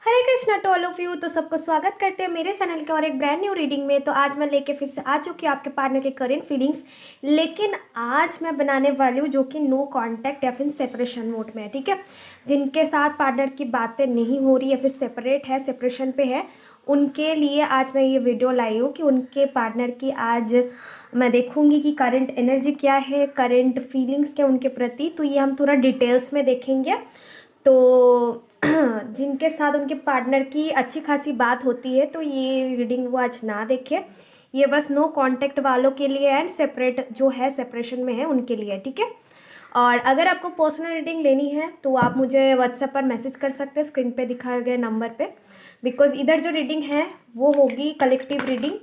Hare Krishna to all of you. तो सबको स्वागत करते हैं मेरे चैनल के और एक ब्रांड न्यू रीडिंग में। तो आज मैं लेके फिर से आ चुकी हूँ आपके पार्टनर के करेंट फीलिंग्स, लेकिन आज मैं बनाने वाली हूँ जो कि नो कांटेक्ट या फिर सेपरेशन मोड में है। ठीक है, जिनके साथ पार्टनर की बातें नहीं हो रही या फिर सेपरेट है, सेपरेशन पे है, उनके लिए आज मैं ये वीडियो लाई हूँ कि उनके पार्टनर की आज मैं देखूँगी कि करंट एनर्जी क्या है, करंट फीलिंग्स क्या उनके प्रति। तो ये हम थोड़ा डिटेल्स में देखेंगे। तो जिनके साथ उनके पार्टनर की अच्छी खासी बात होती है तो ये रीडिंग वो आज ना देखे। ये बस नो कांटेक्ट वालों के लिए एंड सेपरेट जो है सेपरेशन में है उनके लिए। ठीक है, और अगर आपको पर्सनल रीडिंग लेनी है तो आप मुझे व्हाट्सएप पर मैसेज कर सकते हैं स्क्रीन पे दिखाए गए नंबर पे, बिकॉज इधर जो रीडिंग है वो होगी कलेक्टिव रीडिंग।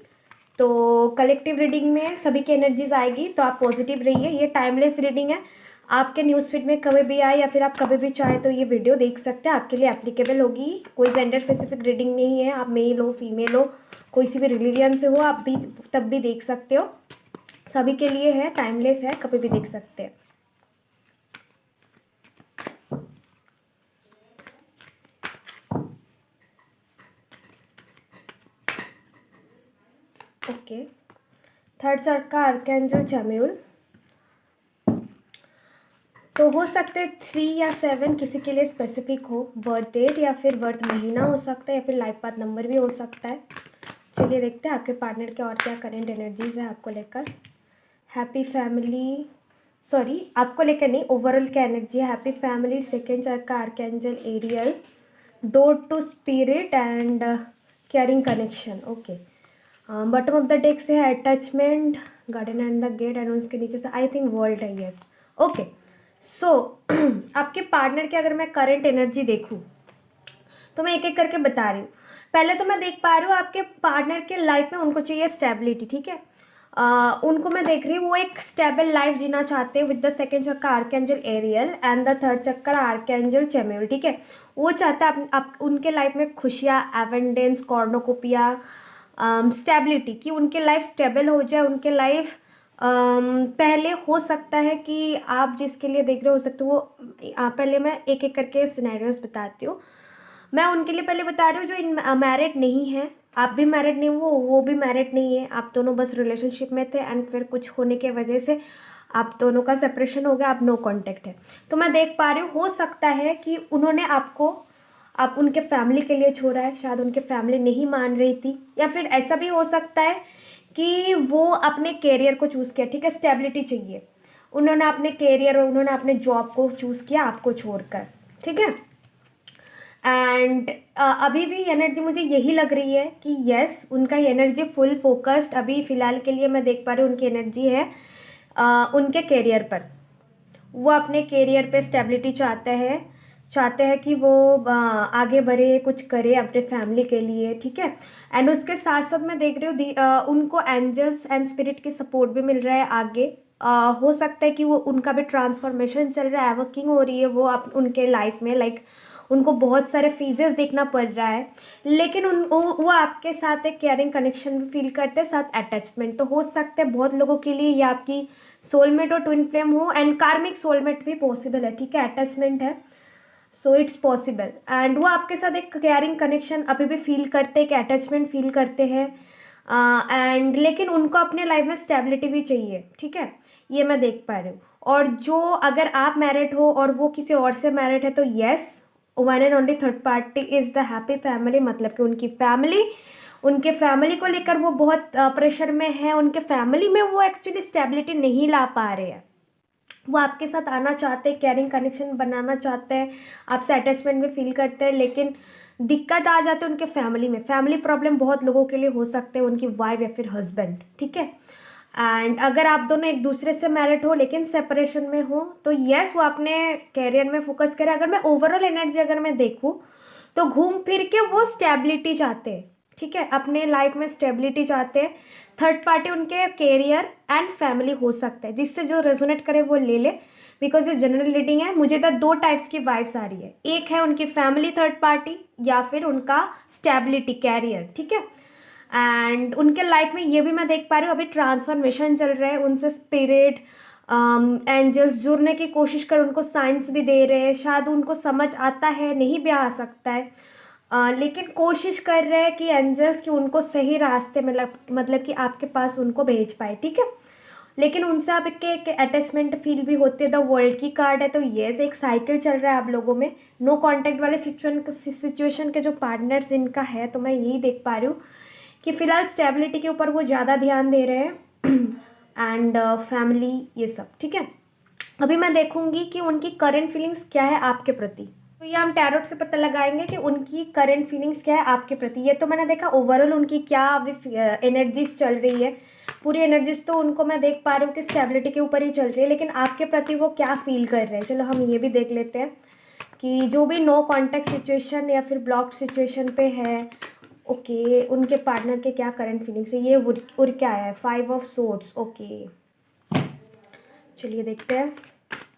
तो कलेक्टिव रीडिंग में सभी की एनर्जीज आएगी, तो आप पॉजिटिव रहिए। ये टाइमलेस रीडिंग है, आपके न्यूज़ फीड में कभी भी आए या फिर आप कभी भी चाहे तो ये वीडियो देख सकते हैं, आपके लिए एप्लीकेबल होगी। कोई जेंडर स्पेसिफिक रीडिंग नहीं है, आप मेल हो फीमेल हो कोई सी भी रिलीजन से हो आप भी तब भी देख सकते हो। सभी के लिए है, टाइमलेस है, कभी भी देख सकते हैं। ओके, थर्ड सर्ट का आर्कएंजल जमीउल। तो हो सकते हैं 3 या 7 किसी के लिए स्पेसिफिक हो, बर्थ डेट या फिर बर्थ महीना हो सकता है या फिर लाइफ पाथ नंबर भी हो सकता है। चलिए देखते हैं आपके पार्टनर के और क्या करेंट एनर्जीज है आपको लेकर। हैप्पी फैमिली, सॉरी आपको लेकर नहीं, ओवरऑल क्या एनर्जी है। हैप्पी फैमिली, सेकेंड चर्च का archangel Ariel, door to spirit and caring connection. Okay, bottom of the deck से है attachment, garden and the gate, and उसके नीचे से आई थिंक वर्ल्ड है। Yes, okay. सो आपके पार्टनर की अगर मैं करंट एनर्जी देखूँ तो मैं एक एक करके बता रही हूँ। पहले तो मैं देख पा रही हूँ आपके पार्टनर के लाइफ में उनको चाहिए स्टेबिलिटी। ठीक है, उनको मैं देख रही हूँ वो एक स्टेबल लाइफ जीना चाहते हैं विद द सेकेंड चक्कर archangel Ariel and the third चक्कर आर्कएंजल चेम्यूल। ठीक है, वो चाहता है आप उनके लाइफ में खुशियाँ, एवेंडेंस, कॉर्नोकोपिया, स्टेबिलिटी, कि उनके लाइफ स्टेबल हो जाए। उनके लाइफ पहले हो सकता है कि आप जिसके लिए देख रहे हो सकते वो पहले मैं एक एक करके सिनेरियोस बताती हूँ। मैं उनके लिए पहले बता रही हूँ जो इन मैरिड नहीं है, आप भी मैरिड नहीं, वो भी मैरिड नहीं है, आप दोनों बस रिलेशनशिप में थे एंड फिर कुछ होने के वजह से आप दोनों का सेपरेशन हो गया, आप नो कांटेक्ट है। तो मैं देख पा रही हूँ हो सकता है कि उन्होंने आपको आप उनके फैमिली के लिए छोड़ा है, शायद उनके फैमिली नहीं मान रही थी, या फिर ऐसा भी हो सकता है कि वो अपने कैरियर को चूज़ किया। ठीक है, स्टेबिलिटी चाहिए, उन्होंने अपने कैरियर और उन्होंने अपने जॉब को चूज़ किया आपको छोड़कर। ठीक है, एंड अभी भी एनर्जी मुझे यही लग रही है कि यस उनका एनर्जी फुल फोकस्ड अभी फ़िलहाल के लिए मैं देख पा रही हूँ उनकी एनर्जी है उनके कैरियर पर। वो अपने कैरियर पे स्टेबिलिटी चाहते हैं कि वो आगे बढ़े, कुछ करे अपने फैमिली के लिए। ठीक है, एंड उसके साथ साथ मैं देख रही हूँ उनको एंजल्स एंड स्पिरिट की सपोर्ट भी मिल रहा है आगे। हो सकता है कि वो उनका भी ट्रांसफॉर्मेशन चल रहा है, वर्किंग हो रही है वो उनके लाइफ में, लाइक उनको बहुत सारे फेजेस देखना पड़ रहा है, लेकिन वो आपके साथ एक केयरिंग कनेक्शन भी फील करते हैं, साथ अटैचमेंट। तो हो सकता है बहुत लोगों के लिए ये आपकी सोलमेट और ट्विन फ्लेम हो, एंड कार्मिक सोलमेट भी पॉसिबल है। ठीक है, अटैचमेंट है, सो इट्स पॉसिबल, एंड वो आपके साथ एक केयरिंग कनेक्शन अभी भी फील करते हैं, एक अटैचमेंट फील करते हैं, एंड लेकिन उनको अपने लाइफ में स्टेबिलिटी भी चाहिए। ठीक है, ये मैं देख पा रही हूँ। और जो अगर आप मैरिड हो और वो किसी और से मैरिड है तो yes, one and only third party is the happy family, मतलब कि उनके फैमिली को लेकर वो बहुत प्रेशर में है, उनके फैमिली में वो एक्चुअली स्टेबिलिटी नहीं ला पा रहे हैं। वो आपके साथ आना चाहते हैं, केयरिंग कनेक्शन बनाना चाहते हैं, आपसे अटैचमेंट भी फील करते हैं, लेकिन दिक्कत आ जाती है उनके फैमिली में। फैमिली प्रॉब्लम बहुत लोगों के लिए हो सकते हैं, उनकी वाइफ या फिर हस्बैंड। ठीक है, एंड अगर आप दोनों एक दूसरे से मैरिड हो लेकिन सेपरेशन में हो तो यस वो अपने कैरियर में फोकस करें। अगर मैं ओवरऑल एनर्जी अगर मैं देखूँ तो घूम फिर के वो स्टेबिलिटी चाहते हैं। ठीक है, अपने लाइफ में स्टेबिलिटी चाहते हैं। थर्ड पार्टी उनके कैरियर एंड फैमिली हो सकता है, जिससे जो रेजोनेट करे वो ले ले, बिकॉज ये जनरल रीडिंग है। मुझे तो दो टाइप्स की वाइब्स आ रही है, एक है उनकी फैमिली थर्ड पार्टी या फिर उनका स्टेबिलिटी कैरियर। ठीक है, एंड उनके लाइफ में ये भी मैं देख पा रही हूँ अभी ट्रांसफॉर्मेशन चल रहा है, उनसे स्पिरिट एंजल्स जुड़ने की कोशिश कर, उनको साइंस भी दे रहे हैं, शायद उनको समझ आता है, नहीं भी आ सकता है। लेकिन कोशिश कर रहे हैं कि एंजल्स कि उनको सही रास्ते में मतलब कि आपके पास उनको भेज पाए, ठीक है। लेकिन उनसे आपके एक अटैचमेंट फील भी होती है। द वर्ल्ड की कार्ड है, तो येस एक साइकिल चल रहा है आप लोगों में। नो कांटेक्ट वाले सिचुएशन के जो पार्टनर्स इनका है, तो मैं यही देख पा रही हूँ कि फ़िलहाल स्टेबिलिटी के ऊपर वो ज़्यादा ध्यान दे रहे हैं एंड फैमिली ये सब, ठीक है। अभी मैं देखूंगी कि उनकी करंट फीलिंग्स क्या है आपके प्रति। तो ये हम टैरोट से पता लगाएंगे कि उनकी करंट फीलिंग्स क्या है आपके प्रति। ये तो मैंने देखा ओवरऑल उनकी क्या अभी एनर्जीज चल रही है, पूरी एनर्जीज तो उनको मैं देख पा रही हूँ कि स्टेबिलिटी के ऊपर ही चल रही है, लेकिन आपके प्रति वो क्या फील कर रहे हैं। चलो हम ये भी देख लेते हैं कि जो भी नो कॉन्टैक्ट सिचुएशन या फिर ब्लॉक्ड सिचुएशन पे है, ओके उनके पार्टनर के क्या करंट फीलिंग्स है। ये उड़ क्या आया है, 5 ऑफ सोर्ड्स, ओके चलिए देखते हैं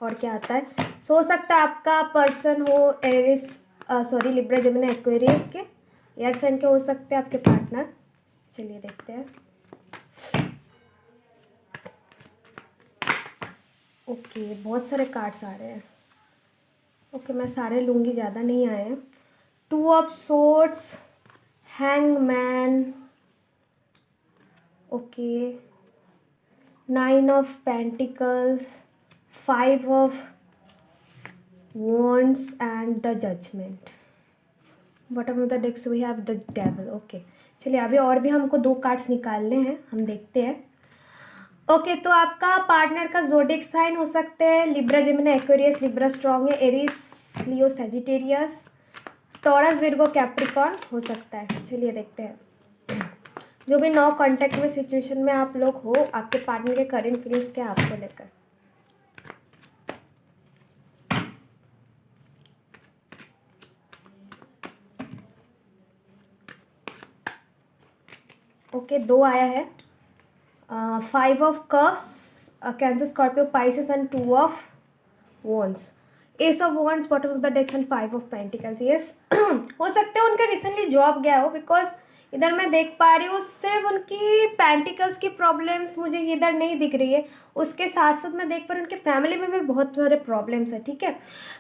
और क्या आता है। सो सकता है आपका पर्सन हो Aries sorry Libra Gemini Aquarius के, एयर साइन के हो सकते हैं आपके पार्टनर। चलिए देखते हैं। ओके बहुत सारे कार्ड्स आ रहे हैं। ओके मैं सारे लूँगी, ज़्यादा नहीं आए हैं। 2 of swords, hangman, okay 9 of pentacles, 5 of wands and the judgment. Bottom of the decks we have the devil, okay चलिए अभी और भी हमको 2 कार्ड्स निकालने हैं, हम देखते हैं। ओके तो आपका पार्टनर का ज़ोडिएक साइन हो सकते हैं Libra Gemini Aquarius, Libra strong है, Aries Leo Sagittarius, Taurus Virgo Capricorn हो सकता है। चलिए देखते हैं जो भी नो कॉन्टैक्ट में सिचुएशन में आप लोग हो, आपके पार्टनर के करंट फीलिंग्स क्या आपको लेकर। ओके 2 आया है, 5 of cups, Cancer Scorpio Pisces and 2 of wands, ace of wands, bottom of the decks and 5 of pentacles. Yes हो सकते हैं उनका रिसेंटली जॉब गया हो, बिकॉज इधर मैं देख पा रही हूँ सिर्फ उनकी पेंटिकल्स की प्रॉब्लम्स मुझे इधर नहीं दिख रही है, उसके साथ साथ मैं देख पा रही हूँ उनके फैमिली में भी बहुत सारे प्रॉब्लम्स है, ठीक है।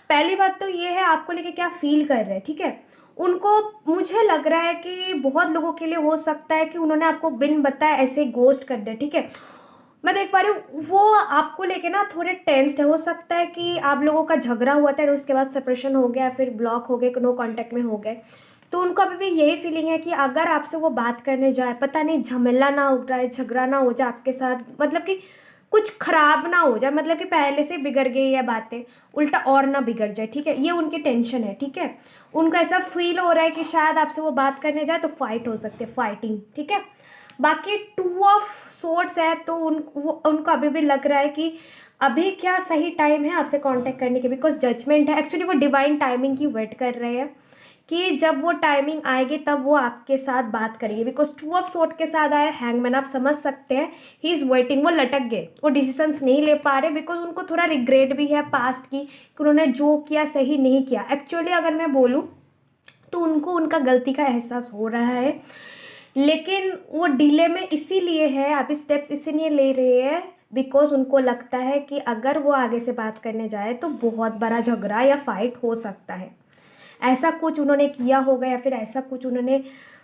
पहली बात तो ये है आपको लेके क्या फील कर रहे हैं, ठीक है। उनको मुझे लग रहा है कि बहुत लोगों के लिए हो सकता है कि उन्होंने आपको बिन बताए ऐसे ही गोस्ट कर दिया, ठीक है। मैं देख पा रही हूँ वो आपको लेके ना थोड़े टेंस्ड है। हो सकता है कि आप लोगों का झगड़ा हुआ था और उसके बाद सेपरेशन हो गया, फिर ब्लॉक हो गए, नो कांटेक्ट में हो गए, तो उनको अभी भी यही फीलिंग है कि अगर आपसे वो बात करने जाए, पता नहीं झमेला ना हो जाए, झगड़ा ना हो जाए आपके साथ, मतलब कि कुछ खराब ना हो जाए, मतलब कि पहले से बिगड़ गई है बातें, उल्टा और ना बिगड़ जाए, ठीक है। ये उनकी टेंशन है, ठीक है। उनको ऐसा फील हो रहा है कि शायद आपसे वो बात करने जाए तो फाइट हो सकती है, फाइटिंग, ठीक है। बाकी 2 ऑफ सोर्ड्स है, तो उनको अभी भी लग रहा है कि अभी क्या सही टाइम है आपसे कांटेक्ट करने के, बिकॉज जजमेंट है। एक्चुअली वो डिवाइन टाइमिंग की वेट कर रहे हैं कि जब वो टाइमिंग आएगी तब वो आपके साथ बात करेंगे, बिकॉज 2 ऑफ सोर्ड के साथ आया हैंगमैन, आप समझ सकते हैं ही इज़ वेटिंग, वो लटक गए, वो डिसीजंस नहीं ले पा रहे, बिकॉज उनको थोड़ा रिग्रेट भी है पास्ट की कि उन्होंने जो किया सही नहीं किया। एक्चुअली अगर मैं बोलूँ तो उनको उनका गलती का एहसास हो रहा है, लेकिन वो डिले में इसीलिए है, अभी स्टेप्स इसीलिए ले रहे हैं बिकॉज उनको लगता है कि अगर वो आगे से बात करने जाए तो बहुत बड़ा झगड़ा या फाइट हो सकता है। ऐसा कुछ उन्होंने किया होगा या फिर ऐसा कुछ उन्होंने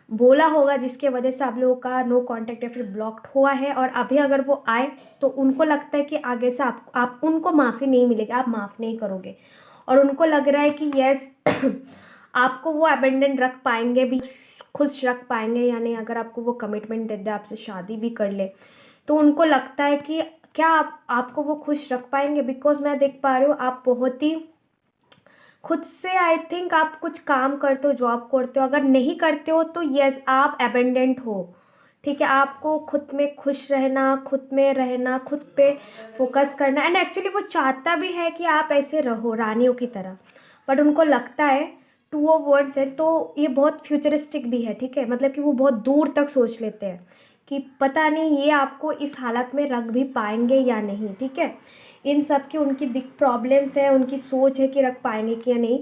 बोला होगा जिसके वजह से आप लोगों का नो कांटेक्ट या फिर ब्लॉक्ड हुआ है, और अभी अगर वो आए तो उनको लगता है कि आगे से आप उनको माफ़ी नहीं मिलेगी, आप माफ़ नहीं करोगे, और उनको लग रहा है कि यस आपको वो अबेंडेंट रख पाएंगे भी, खुश रख पाएंगे या नहीं। अगर आपको वो कमिटमेंट दे दे, आपसे शादी भी कर ले, तो उनको लगता है कि क्या आपको वो खुश रख पाएंगे, बिकॉज मैं देख पा रही हूँ आप बहुत ही खुद से, आई थिंक आप कुछ काम करते हो, जॉब करते हो, अगर नहीं करते हो तो यस आप अबेंडेंट हो, ठीक है। आपको खुद में खुश रहना, खुद में रहना, खुद पे फोकस करना, एंड एक्चुअली वो चाहता भी है कि आप ऐसे रहो रानियों की तरह, बट उनको लगता है 2 ऑफ वर्ड्स है तो ये बहुत फ्यूचरिस्टिक भी है, ठीक है। मतलब कि वो बहुत दूर तक सोच लेते हैं कि पता नहीं ये आपको इस हालत में रख भी पाएंगे या नहीं, ठीक है। इन सब की उनकी प्रॉब्लम्स है, उनकी सोच है कि रख पाएंगे कि या नहीं।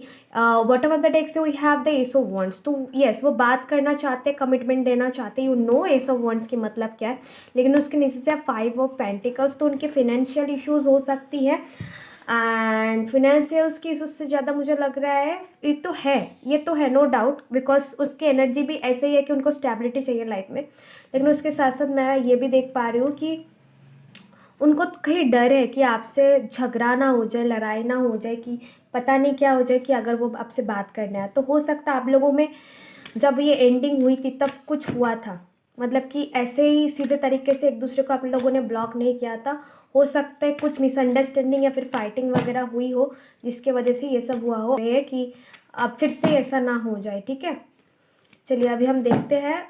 बॉटम ऑफ द डेक से we have the ace of wands, तो यस वो बात करना चाहते हैं, कमिटमेंट देना चाहते हैं, you know ace of wands की मतलब क्या है, लेकिन उसके नीचे से 5 ऑफ पेंटिकल्स, तो उनके फिनेंशियल इश्यूज हो सकती है, एंड फिनेंशियल्स की उससे ज़्यादा मुझे लग रहा है ये तो है नो डाउट, बिकॉज उसकी एनर्जी भी ऐसे ही है कि उनको स्टेबिलिटी चाहिए लाइफ में। लेकिन उसके साथ साथ मैं ये भी देख पा रही हूँ कि उनको कहीं डर है कि आपसे झगड़ा ना हो जाए, लड़ाई ना हो जाए, कि पता नहीं क्या हो जाए कि अगर वो आपसे बात करना है तो हो सकता है आप लोगों में जब ये एंडिंग हुई थी तब कुछ हुआ था, मतलब कि ऐसे ही सीधे तरीके से एक दूसरे को आप लोगों ने ब्लॉक नहीं किया था। हो सकता है कुछ मिसअंडरस्टैंडिंग या फिर फाइटिंग वगैरह हुई हो जिसके वजह से ये सब हुआ हो, ये कि अब फिर से ऐसा ना हो जाए। ठीक है, चलिए अभी हम देखते हैं।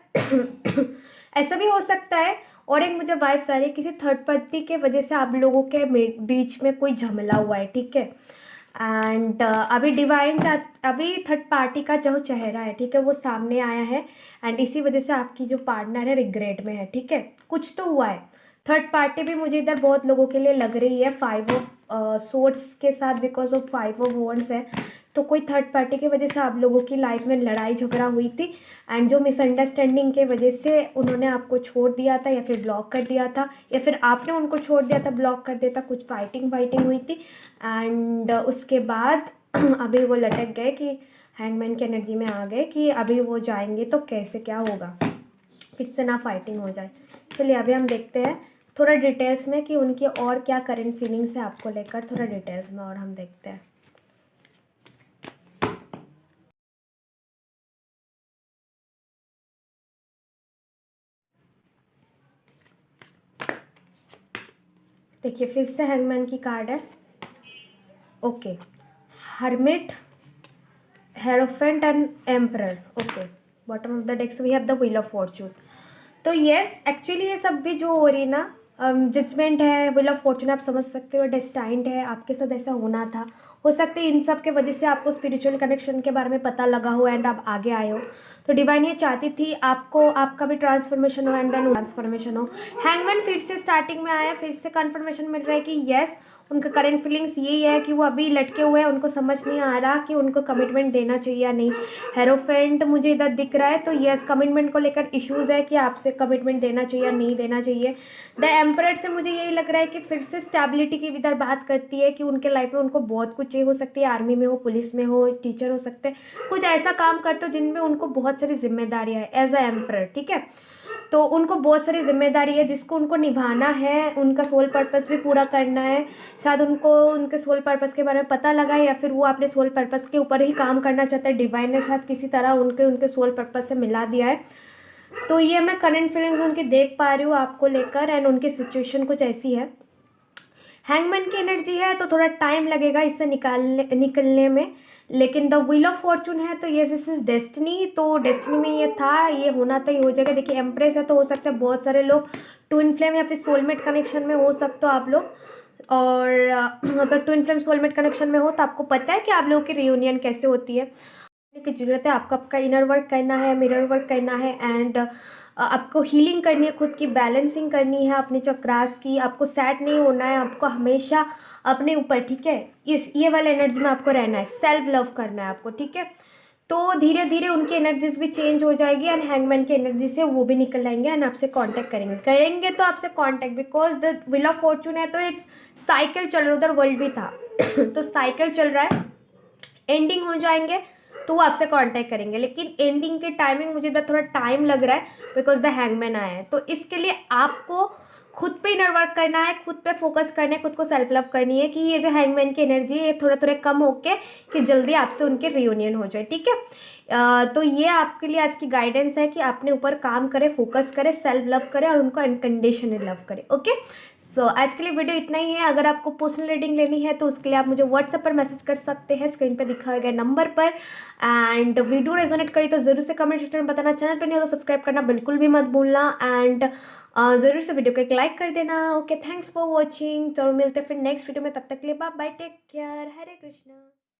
ऐसा भी हो सकता है, और एक मुझे वाइब्स आ रही है किसी थर्ड पार्टी के वजह से आप लोगों के बीच में कोई झमेला हुआ है। ठीक है, एंड अभी थर्ड पार्टी का जो चेहरा है, ठीक है, वो सामने आया है। एंड इसी वजह से आपकी जो पार्टनर है रिग्रेट में है। ठीक है, कुछ तो हुआ है। थर्ड पार्टी भी मुझे इधर बहुत लोगों के लिए लग रही है 5 ऑफ सोर्ड्स के साथ, बिकॉज ऑफ 5 ऑफ वॉन्ड्स है। तो कोई थर्ड पार्टी की वजह से आप लोगों की लाइफ में लड़ाई झगड़ा हुई थी, एंड जो मिसअंडरस्टैंडिंग के वजह से उन्होंने आपको छोड़ दिया था या फिर ब्लॉक कर दिया था, या फिर आपने उनको छोड़ दिया था, ब्लॉक कर दिया था, कुछ फाइटिंग हुई थी। एंड उसके बाद अभी वो लटक गए कि हैंगमैन की एनर्जी में आ गए कि अभी वो जाएंगे तो कैसे क्या होगा, फिर से ना फाइटिंग हो जाए। चलिए अभी हम देखते हैं थोड़ा डिटेल्स में कि उनकी और क्या करंट फीलिंग्स है आपको लेकर, थोड़ा डिटेल्स में और हम देखते हैं। देखिए फिर से हैंगमैन की कार्ड है। Okay, hermit, hierophant and emperor. Okay, bottom of the decks we have the wheel of fortune. तो यस, एक्चुअली ये सब भी जो हो रही ना, जजमेंट है, व्हील ऑफ फॉर्चून आप समझ सकते हो, डेस्टाइंड है, आपके साथ ऐसा होना था। हो सकता है इन सब के वजह से आपको स्पिरिचुअल कनेक्शन के बारे में पता लगा हो एंड आप आगे आए हो। तो डिवाइन ये चाहती थी आपको, आपका भी ट्रांसफॉर्मेशन हो एंड देन ट्रांसफॉर्मेशन हो। हैंगमैन फिर से स्टार्टिंग में आया, फिर से कन्फर्मेशन मिल रहा है कि यस, उनका करंट फीलिंग्स यही है कि वो अभी लटके हुए हैं, उनको समझ नहीं आ रहा कि उनको कमिटमेंट देना चाहिए या नहीं। हेरोफेंट मुझे इधर दिख रहा है, तो यस कमिटमेंट को लेकर इश्यूज़ है कि आपसे कमिटमेंट देना चाहिए या नहीं देना चाहिए। द एम्परर से मुझे यही लग रहा है कि फिर से स्टेबिलिटी की इधर बात करती है कि उनके लाइफ में उनको बहुत कुछ चाहिए, हो सकती है आर्मी में हो, पुलिस में हो, टीचर हो सकते हैं, कुछ ऐसा काम करते हो जिनमें उनको बहुत सारी जिम्मेदारियाँ है एज अ एम्परर। ठीक है, तो उनको बहुत सारी जिम्मेदारी है जिसको उनको निभाना है, उनका सोल पर्पस भी पूरा करना है। शायद उनको उनके सोल पर्पस के बारे में पता लगा है, या फिर वो अपने सोल पर्पस के ऊपर ही काम करना चाहते हैं। डिवाइन ने शायद किसी तरह उनके सोल पर्पस से मिला दिया है। तो ये मैं करंट फीलिंग्स उनकी देख पा रही हूँ आपको लेकर, एंड उनकी सिचुएशन कुछ ऐसी है। हैंगमैन की एनर्जी है तो थोड़ा टाइम लगेगा इससे निकलने में, लेकिन द व्हील ऑफ फॉर्चून है तो ये दिस इज डेस्टिनी। तो डेस्टिनी में ये था, ये होना था, ये हो जाएगा। देखिए एम्प्रेस है तो हो सकता है बहुत सारे लोग ट्विन फ्लेम या फिर सोलमेट कनेक्शन में हो सकते हो आप लोग। और अगर ट्विन फ्लेम सोलमेट कनेक्शन में हो तो आपको पता है कि आप लोगों की रियूनियन कैसे होती है। की ज़रूरत है, आपको आपका इनर वर्क करना है, मिरर वर्क करना है, एंड आपको हीलिंग करनी है, खुद की बैलेंसिंग करनी है अपने चक्रास की। आपको सैड नहीं होना है, आपको हमेशा अपने ऊपर, ठीक है, ये वाले एनर्जी में आपको रहना है, सेल्फ लव करना है आपको। ठीक है, तो धीरे धीरे उनकी एनर्जीज भी चेंज हो जाएगी, एंड हैंगमैन की एनर्जी से वो भी निकल आएंगे एंड आपसे कांटेक्ट करेंगे तो आपसे contact, because the wheel of Fortune है तो इट्स साइकिल चल रहा, उधर वर्ल्ड भी था तो साइकिल चल रहा है, एंडिंग हो जाएंगे तो वो आपसे कांटेक्ट करेंगे, लेकिन एंडिंग के टाइमिंग मुझे इधर थोड़ा टाइम लग रहा है बिकॉज द हैंगमैन आया है। तो इसके लिए आपको खुद पे इनर वर्क करना है, खुद पे फोकस करना है, खुद को सेल्फ लव करनी है कि ये जो हैंगमैन की एनर्जी है ये थोड़ा थोड़ा कम होके कि जल्दी आपसे उनके रियूनियन हो जाए। ठीक है, तो ये आपके लिए आज की गाइडेंस है कि अपने ऊपर काम करें, फोकस करें, सेल्फ लव करें और उनको अनकंडीशनल लव करें। ओके, सो आज के लिए वीडियो इतना ही है। अगर आपको पर्सनल रीडिंग लेनी है तो उसके लिए आप मुझे व्हाट्सएप पर मैसेज कर सकते हैं स्क्रीन पर दिखाए गए नंबर पर। एंड वीडियो रेजोनेट करी तो ज़रूर से कमेंट सेक्शन में बताना, चैनल पर नहीं हो तो सब्सक्राइब करना बिल्कुल भी मत भूलना, एंड ज़रूर से वीडियो को एक लाइक कर देना। Okay, thanks for watching. तो मिलते हैं फिर नेक्स्ट वीडियो में, तब तक के लिए बाय बाय, टेक केयर, हरे कृष्णा।